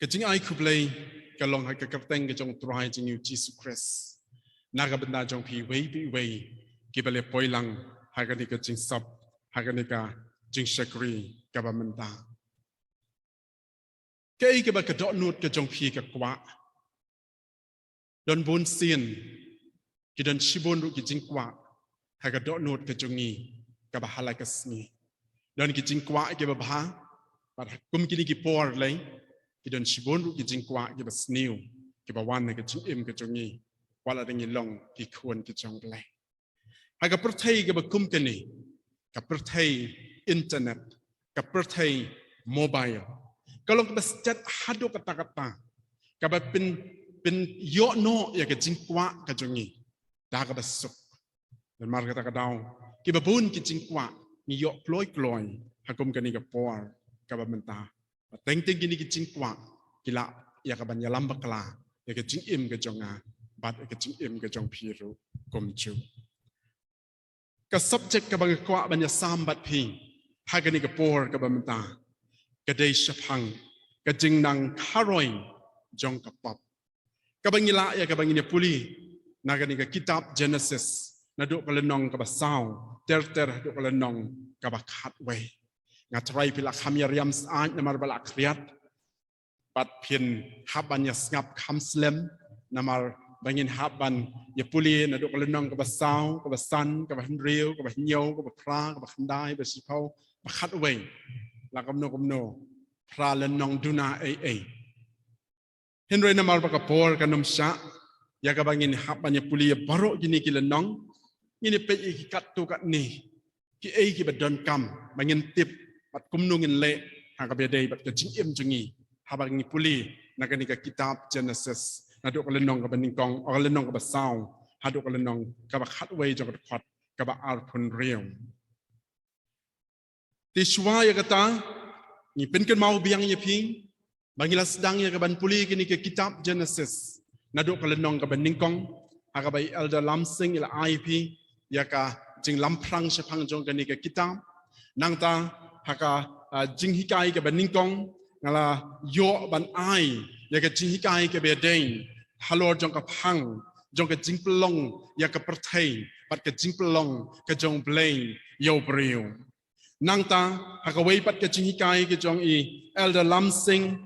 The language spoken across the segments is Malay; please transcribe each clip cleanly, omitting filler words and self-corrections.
Kajing ai kublay kalong hai kakapteng kajong try jing yu Jesus Christ. Naga benda jong pi wei kibale poilang hagani kajing sub hagani ka jing shakri kabamenta. Kei kiba kadok nut kajong pi kakwa. Don bun sin kidan shibun ru kijing kwa hagadok nut kajongi kabahalai kasni. Don kijing kwa kiba bah pat kum kini kipor lay kidan shibun ru kijing kwa kiba sniu kiba wan kajing im kajongi wala dengi long kikuan kajong lay. Haga pertai kiba kum kini ka pertai internet ka pertai mobile. Kalau kiba sejat hadu kata-kata kabaเป็นโยโนอยากจะจิงกว่ากับจงีดากระสุกแต่มาร์กตากระดาวกิบบุญกิจิงกว่ามีโยกลอยหากมกันนี่กับปอร์กับบันตาแต่งกินนี่กิจิงกว่ากิละอยากกับบัญญัติบักลาอยากจะจิงอิมกับจงอาบัดอยากจะจิงอิมกับจงพีรุกมจูกับ subject กับบังกว่าบัญญัติสามบัดพิงหากกันนี่กับปอร์กับบันตากระเดชพังกับจิงนังคารอยจงกับปอบKabangila ya kabangina puli nagani ka kitab Jenesis naduk kalenong kabasau ter duk kalenong kabakat we ngatrai pila khamyariam saat namar balak kriat pat pin haban ya ngap khamslem namar bangin haban ya puli naduk kalenong kabasau kabasan kabahnriu kabahnyau kabakra kabakhandai besipau bakat we lakamno pra lenong duna Henry namal pakapor kanum sya ya kabangin hapanya puli barok gini kilenong ini pe ikat tu kat ni ki ki badon kam bangin tip pat kumnungin le ha ka bedai pat kajing im jungi habangi puli nakani ka kitab Genesis naduk kalenong ka baningkong o kalenong ka basaw haduk kalenong ka bakhat we jong ka khat ka ba ar phun riu ti shwa ya kata ni pen kan mau biang ye ping Bangila sedang ya kaban puli kini ke kitab Genesis naduk kalenong kaban ningkong hakabai elder lamsing ila IP ya ka jing lamprang sepang jong kini ke kitab nangta haka jing hikai kaban ningkong ngala yo ban ai ya ka jing hikai ke bedeng halor jong ka phang jong ka jing pelong ya ka perthai pat ka jing pelong ka jong blay yo briu nangta hakawai pat ka jing hikai ke jong elder lamsing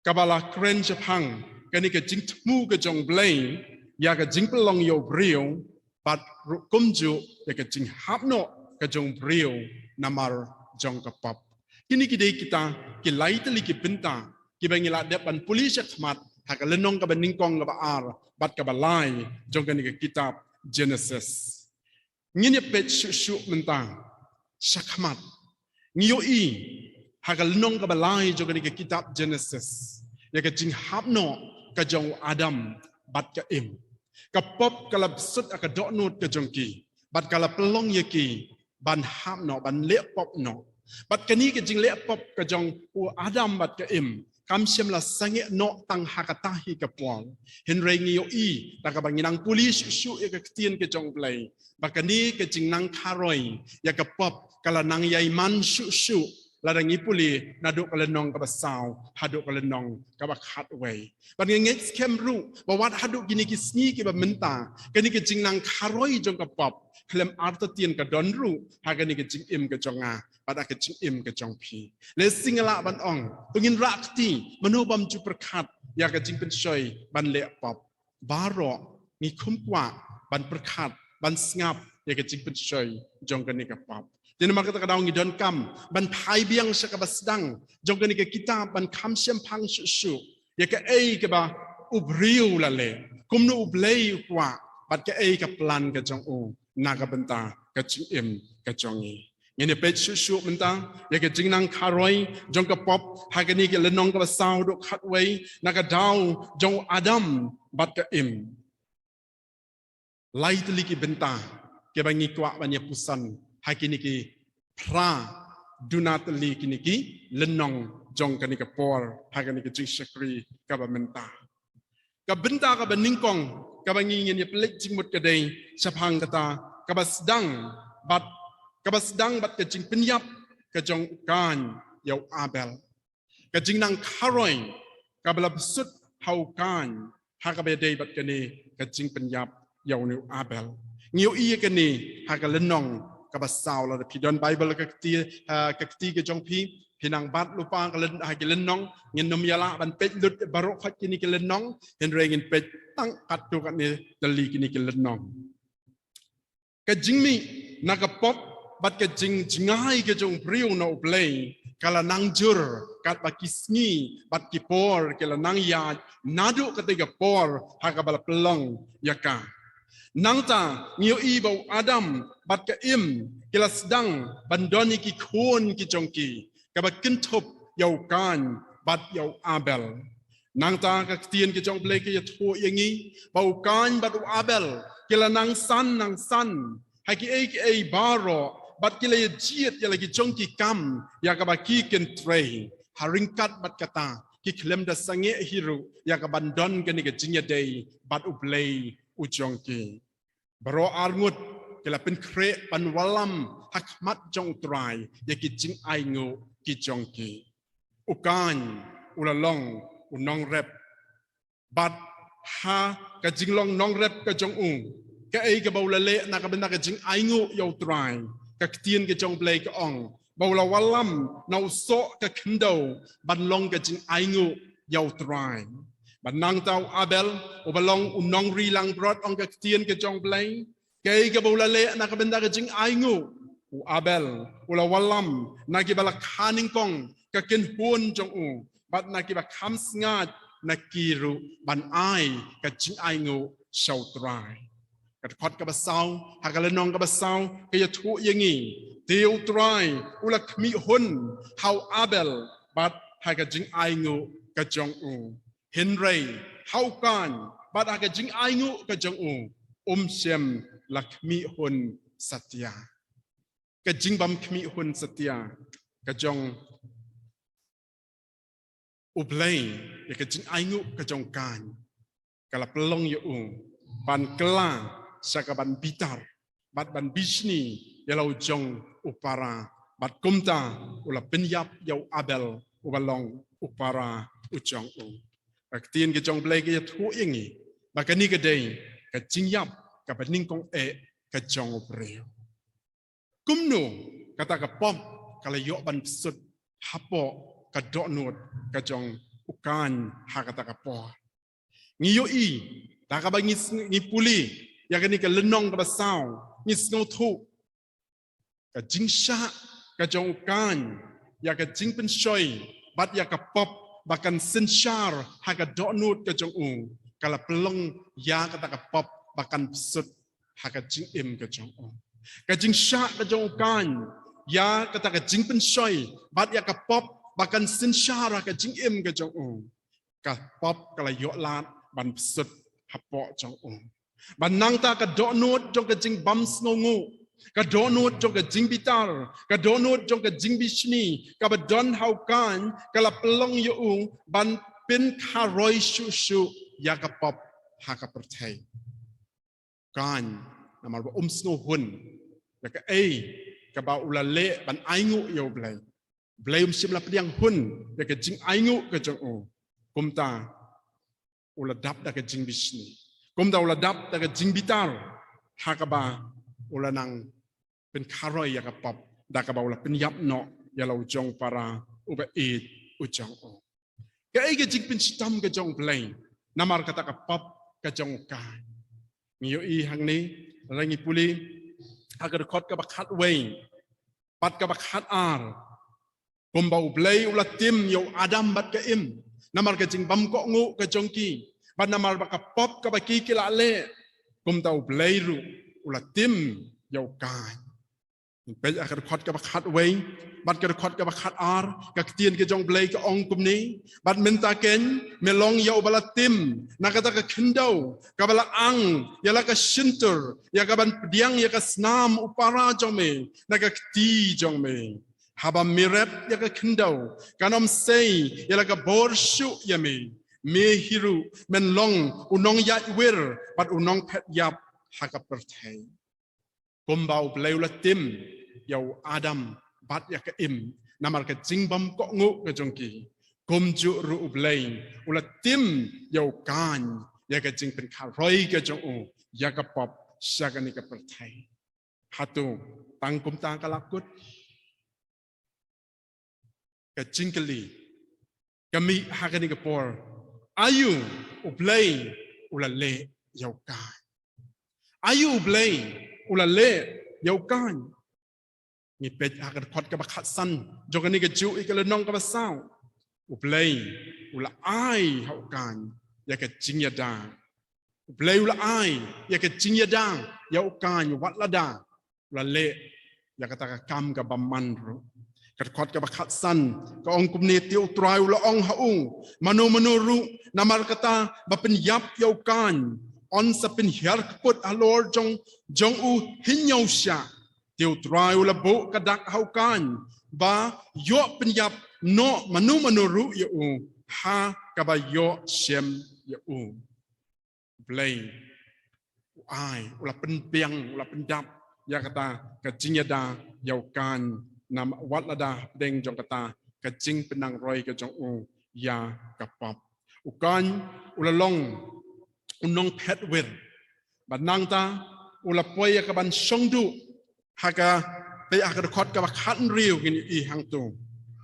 Kabala kren Jepang kani ke jing tmu ke jong blay ya ke jing pelong yo brio pat kumju ya ke jing hapno ke jong brio namar jong kapap kini kidei kita ki laiteli ki pinta ki bangila depan polis khmat ha ka lenong ka baningkong ka baar bat ka balai jong kani ke kitab Genesis ngini pet shu mentang shakmat ngiyo ha ka lenong ka balai jong kani ke kitab Genesis ya ka jing hapno ka jong Adam bat ka im ka pop kala sut ka dok nut ka jong ki bat kala pelong ye ki ban hapno ban le pop no bat kani ka jing le pop ka jong Adam bat ka im kam siam la sange no tang hakatahi ka pol henry ngiyo ta ka banginang pulis shu ya ka tien ka jong play bakani ka jing nang kharoi ya ka pop kala nang yai man shu ladang ipuli naduk kalenong kabasaw haduk kalenong kabakhat way ban ngeng kemru bawat haduk gini kisni ki bamenta kani ke jingnang kharoi jong kapop klem arta tien ka donru hagani ke jing im ka jonga pada ke jing im ka jong pi le singala ban ong pengin rakti manubam ju perkhat ya ka jing pensoi ban le pop baro ni kumkwa ban perkhat ban ngap ya ke jing pensoi jong kani ka pop Jadi maka kata daungi don kam ban pai biang sekabasdang jong kani ke kita ban kam siam pang su ya ke ke ba ubriu lale kumnu ublei kwa bat ke ke plan ke jong u naga benta ke jim ke jongi ngene pe su benta ya ke jingnang kharoi jong ke pop hagani ke lenong ke basau duk khatwei naga dau jong Adam bat ke im lai teli ki benta ke bangi kwa banya pusan hakini ki pra dunatli kini ki lenong jong kani ka por hakani ki jing shakri ka bamenta ka benta ka baningkong ka bangi ngin ye pelik jingmut ka dei sapang kata ka basdang bat ka jing penyap ka jong kan yau Abel กะจิงนางคารอยกะบลับสุดเฮาการหากะเบเดบัดกะนีกะจิงเป็นยับยาวนิวอาเบลเงียวอีกะนีหากะเลนนองกะบะซาวละพี่ดอนไบเบิลกะตีกะจงพี่พี่นางบัดลูปากะเลนหากะเลนนองเงินนมยาละบันเป็ดลุดบารอกฟัดกินีกะเลนนองเห็นเรงเงินเป็ดตั้งกัดตุกะนีตะลีกินีกะเลนนองกะจิงมีนากะปอบบัดกะจิงจิงายกะจงพริ้วนาอุเปลยกะละนางจุรกัดบักกิสงีบัดกิปอร์กะละนางยาดนาดุกะติกะปอร์หากะบะปลองยากานางตาเงียวอีบาอาดัมบัดกะอิมกะละสดังบันดอนิกิโคนกิจงกีกะบักกินทบยาวการบัดยาวอาเบลนางตากะเตียนกิจงเปลกะยะโทอย่างงี้บาวการบัดอาเบลกะละนางสันให้กิเอบารอบัดกิเลยจีดยะละกิจงกิกัมยากะบักกิกินเทรหาริงกัดบัดกะตากิเคลมดะสังเงฮิรุยากะบันดอนกะนิกะจิงยะเดบัดอุเปลยอุจงกีบรออาร์งุดกะละเป็นเครปันวะลัมฮักมัดจงตรายยะกิจิงไองูกิจงกีอุกานอุละลองอุนองเรบบัดฮากะจิงลองนองเรบกะจงอุกะเอกะบาวละเลนะกะเป็นนะกะจิงไองูยาวตรายกะเตียนกะจงเปลกะอองบาวละวะลัมนาอุโซกะคินโดบันลองกะจิงไองูยาวตรายบันนางเตาอาเบลอุบลองอุนองรีลังบรอดองกะเตียนกะจงเปลกะเอกะบาวละเลนะกะเป็นนะกะจิงไองูอุอาเบลอุละวะลัมนะกิบะละคานิงกองกะกินฮวนจงอุบัดนะกิบะคัมสงาดนะกีรุบันไอกะจิงไองูชาวตรายกะคอดกะบะซาวหากะละนองกะบะซาวกะยะทุอย่างงี้เตียวตรายอุละมิหุนเฮาอาเบลบัดหากะจิงไองูกะจงอูเห็นไรเฮากันบัดหากะจิงไองูกะจงอูเชมลักมิหุนสัตยากะจิงบัมคมิหุนสัตยากะจงอุเปลยยะกะจิงไองูกะจงกันกะละปลองยะอูบันกลาสกบันบิตาร์บัดบันบิชนียะลาจงอุปาราบัดกุมตาอุลาเป็นยับยาวอาเบลอุบลองอุปาราอุจงอุบักเตียนกะจงเปลกะยะทุอย่างงี้บักนี่กะเดยกะจิงยับกะบันนิงกงกะจงอุเปรียวกุมโนกะตากะป้อมกะละยอบันสุดฮัปโปกะดอโนดกะจงอุกานหากะตากะปองิโยอีตากะบะงิปุลียากะนี่กะละนองกะบะซาวงิสโนทุกะจิงชากะจงอุกานยากะจิงเป็นชอยบัดยากะปอบบักันสินชาร์หากะดอโนดกะจงอุกะละปลงยากะตากะปอบบักันสุดหากะจิงเอ็มกะจงอุกะจิงชากะจงอุกานยากะตากะจิงเป็นชอยบัดยากะปอบbahkan sinsara ke jing im ke jong ka pop kala yo lat ban sut hapo jong ban nang ta ka do not jong ke jing bam snongu ka do not jong ke jing bitar ka do not jong ke jing bishni ka ba don hau kan kala plong yo ban pin kharoi shu shu ya ka pop ha ka perthai kan namar ba sno hun ya ka ka ba ulale ban aingu yo blai Belum simla pediang hun ya ke jing aingu ke jong kumta uladap da ke jing bisni kumta uladap da ke jing bitar hakaba ulanang pen kharoi ya ka pop da ka ba ula pen yap no ya lau jong para uba eat ujong ke ke jing pen sitam ke jong play namar kata ka pop ke jong ka ngiyo I hang ni rangi puli agar khot ka ba khat wei pat ka ba khat ar Kumbau blay ulatim yo Adam bat ke im namar ke jing bam ko ngu ke jongki bat namar ba ka pop ka ba ki kila le kum tau blay ru ulatim yo kai pe akar khot ka ba khat wei bat ka khot ka ba khat ar ka tien ke jong blay ka ong kum ni bat menta ken melong yo balatim nakata ka khindo ka bala ang ya la ka shintur ya ka ban pediang ya ka snam upara jong me na ka ti jong me haba mirep ya ka kindau kanom sei ya la ka borshu ya me hiru men long unong ya wir bat unong pet yap ha ka perthai kombau bleula tim yau adam bat ya ka im namar ka jingbam ko ngu ka jongki Gomju ru ublay ula tim yau kan ya ka jing pen kha roi ka jong u ya ka pop syagani ka perthai hatu tangkum ta ka lakut ka jingkali kami hakani ka por ayu ublay ula le yau kan ayu ublay ula le yau kan ni pet akan khot ka bakhat san jogani ka ju ikala nong ka basau ublay ula ai hau kan ya ka jingyada ublay ula ai ya ka jingyada yau kan wat lada ula le ya ka ta ka kam ka baman ru ka khot ka bakhat san ka ong kumni tiu trai ula ong haung manu ru namar kata bapen yap yau kan on sa pin hiar put alor jong u hinyau sha tiu trai ula bo kadak hau kan ba yo pin yap no manu ru ya u ha ka ba yo shem ya u blay ai ula pen piang ula pen dap ya kata ka jinyada yau kan nam wat lada deng jong kata ka jing penang roi ka jong u ya ka pop ukan ula long unong pet wir banang ta ula poi ka ban songdu haka pe akar khot ka khat riu gin i hang tu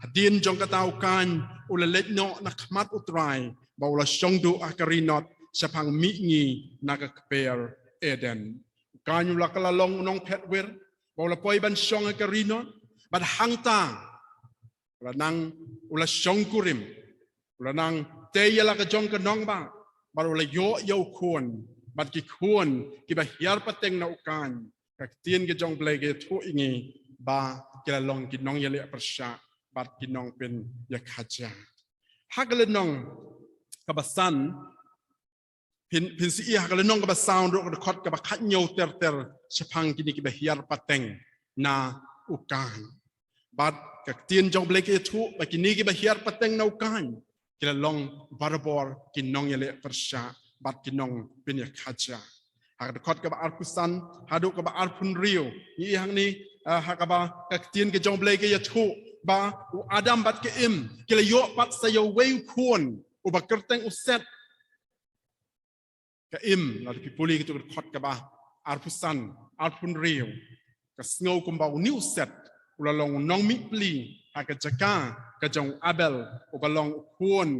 hadin jong kata ukan ula let no na khmat utrai ba ula songdu akarinot sapang mi ngi naga kper eden ukan ula kala long unong pet wir ba ula poi ban song akarinot bad hang ta ula nang ula song kurim ula nang te yala ka jong ka nong ba ba ula yo khon bad ki khon ki ba hiar pateng na ukan ka tien ke jong blai ke thu ingi ba ke la long ki nong yale persha bad ki nong pen ya khaja hakale nong ka basan pin si ha kale nong ka ba sound ro ka khot ka ba khat nyau ter chapang ki ni ki ba hiar pateng na ukan bad ka tien jong blai ke thu ba ki ni ki ba hiar pateng na ukan ki la long barabor ki nong yale persha bad ki nong pen ya khaja hak khot ka ba arpusan hadu ka ba arpun rio ni hang ni hak ba ka tien ke jong blai ke ya thu ba u adam bat ke im ke la yo pat sa yo wei khon u ba kerteng u set ka im la pi puli ke tu khot ka ba arpusan arpun rio ka sngo kum ba new set u la long nong mi pli hak ka jaka ka jong abel u ba long khon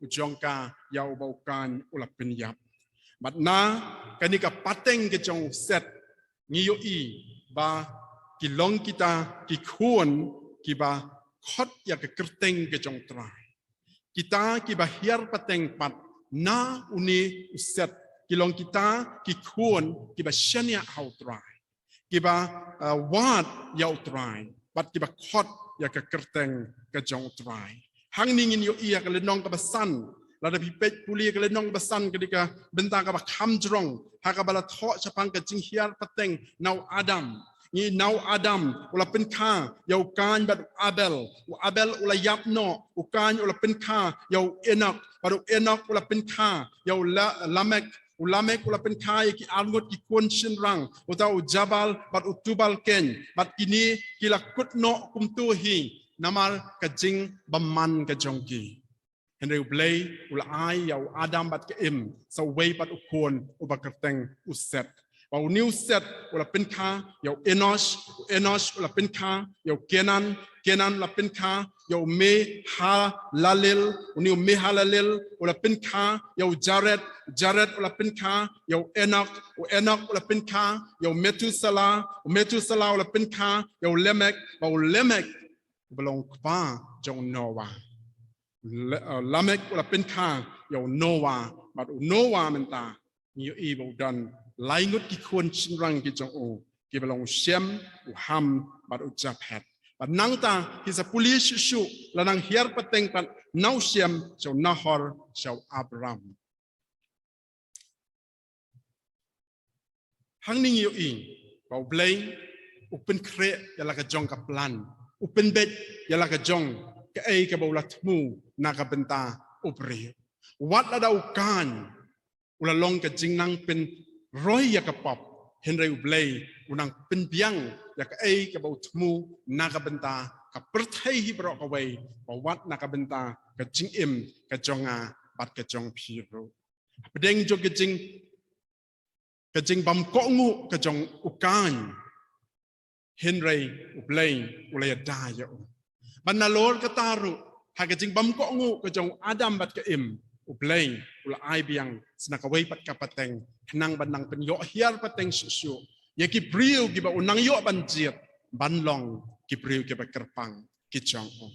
u jong ka ya u ba kan u la pen yap bat na kani ka pateng ke jong set ngiyo i ba ki long kita ki khon ki ba khot ya ke kerteng ke jong trai kita ki ba hiar pateng pat na uni set ki long kita ki khon ki ba shania hau trai ki ba wat yau trai bat ki ba khot ya ke kerteng ke jong trai hang ningin yo ia ke lenong ka basan lada pipet puli ke lenong basan ketika bentang ka ba kham jrong ha ka bala tho chapang ka jing hiar pateng nau adam ni nau adam ula pen kha yau kan bat abel ula yap no ukan ula pen kha yau enok baru enok ula pen kha yau lamek ula pen kha ki alngot ki kon shin rang utau jabal bat utubal ken bat kini kila kut no kum tu hi namal ka jing baman ka jongki Henry Blay ula ai yau Adam bat ke im so way bat ukon ubakerteng uset Bau new set ula penka yau Enosh ula penka yau Kenan la penka yau me ha lalil uniu me halalil ula penka yau Jared ula penka yau Enoch ula penka yau Metusala ula penka yau Lemek bau Lemek belong kwa jong Noah Lamek ula penka yau Noah but Noah menta ni ibu dan lai ngut ki khon chin rang ki jong o ki belong shem u ham but u japhet but nang ta his a police shu la nang hiar pateng pat nau shem so Nahor so Abram hang ning yo i bau blay u pen kre ya la ka jong ka plan u pen bet ya la ka jong ka ei ka bau la thmu na ka benta upre wat la dau kan ula long ka jingnang pen Roy ya kapap Henry Ublay unang penbiang ya ka ei ka bau thmu na ka benta กับประเทศที่ประกอบไว้ประวัตินักบันตากระจิงกระจงบัดกระจงพีรุประเด็นจงกระจิงบำกองูกระจงอุกานเฮนเรย์อุเปลย์อุเลดายะบรรณาโลกตารุหากกระจิงบำกองูกระจงอาดัมบัดกระอุเปลย์อุลไอเบียงสนักไว้ปัดกับปะเต็งนังบันนังเป็นโยเฮียร์ปะเต็งสุยากิปริวกิบะอุนังโยบันเจียบันลองกิปริวกิบะกระปังกิจอง